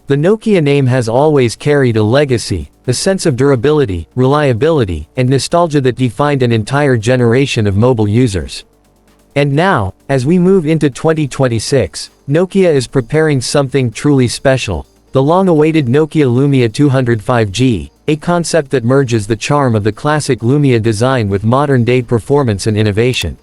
The Nokia name has always carried a legacy, a sense of durability, reliability, and nostalgia that defined an entire generation of mobile users. And now, as we move into 2026, Nokia is preparing something truly special, the long-awaited Nokia Lumia 200 5G, a concept that merges the charm of the classic Lumia design with modern-day performance and innovation.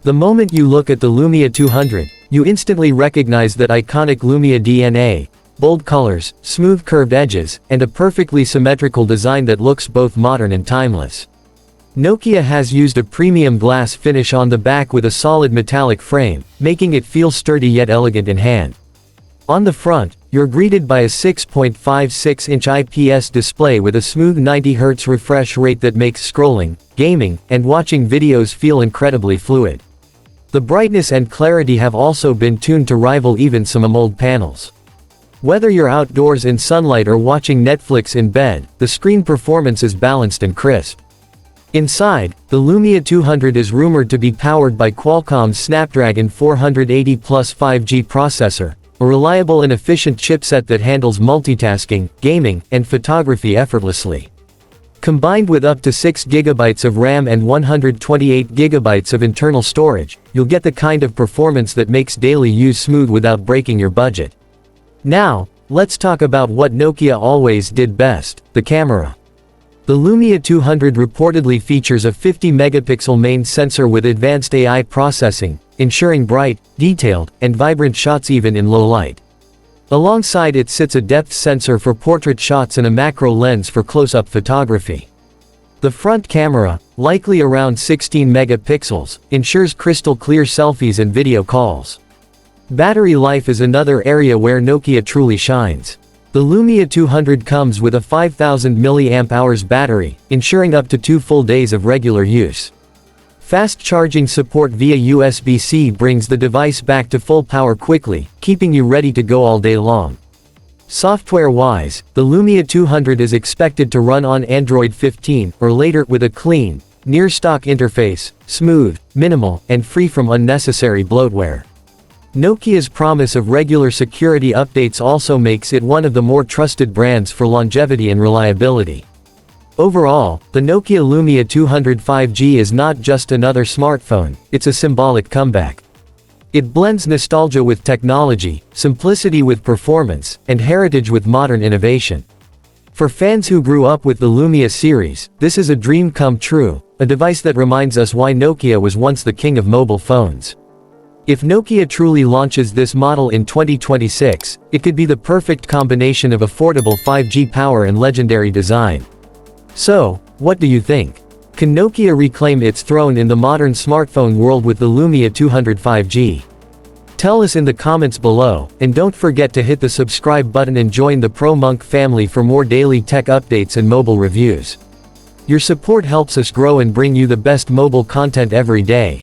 The moment you look at the Lumia 200, you instantly recognize that iconic Lumia DNA, bold colors, smooth curved edges, and a perfectly symmetrical design that looks both modern and timeless. Nokia has used a premium glass finish on the back with a solid metallic frame, making it feel sturdy yet elegant in hand. On the front, you're greeted by a 6.56-inch IPS display with a smooth 90 Hz refresh rate that makes scrolling, gaming, and watching videos feel incredibly fluid. The brightness and clarity have also been tuned to rival even some AMOLED panels. Whether you're outdoors in sunlight or watching Netflix in bed, the screen performance is balanced and crisp. Inside, the Lumia 200 is rumored to be powered by Qualcomm's Snapdragon 480 Plus 5G processor, a reliable and efficient chipset that handles multitasking, gaming, and photography effortlessly. Combined with up to 6 GB of RAM and 128 GB of internal storage, you'll get the kind of performance that makes daily use smooth without breaking your budget. Now, let's talk about what Nokia always did best, the camera. The Lumia 200 reportedly features a 50-megapixel main sensor with advanced AI processing, ensuring bright, detailed, and vibrant shots even in low light. Alongside it sits a depth sensor for portrait shots and a macro lens for close-up photography. The front camera, likely around 16 megapixels, ensures crystal clear selfies and video calls. Battery life is another area where Nokia truly shines. The Lumia 200 comes with a 5000 mAh battery, ensuring up to 2 full days of regular use. Fast charging support via USB-C brings the device back to full power quickly, keeping you ready to go all day long. Software-wise, the Lumia 200 is expected to run on Android 15 or later with a clean, near-stock interface, smooth, minimal, and free from unnecessary bloatware. Nokia's promise of regular security updates also makes it one of the more trusted brands for longevity and reliability. Overall, the Nokia Lumia 200 5G is not just another smartphone, it's a symbolic comeback. It blends nostalgia with technology, simplicity with performance, and heritage with modern innovation. For fans who grew up with the Lumia series, this is a dream come true, a device that reminds us why Nokia was once the king of mobile phones. If Nokia truly launches this model in 2026, it could be the perfect combination of affordable 5G power and legendary design. So, what do you think? Can Nokia reclaim its throne in the modern smartphone world with the Lumia 200 5G? Tell us in the comments below, and don't forget to hit the subscribe button and join the ProMonk family for more daily tech updates and mobile reviews. Your support helps us grow and bring you the best mobile content every day.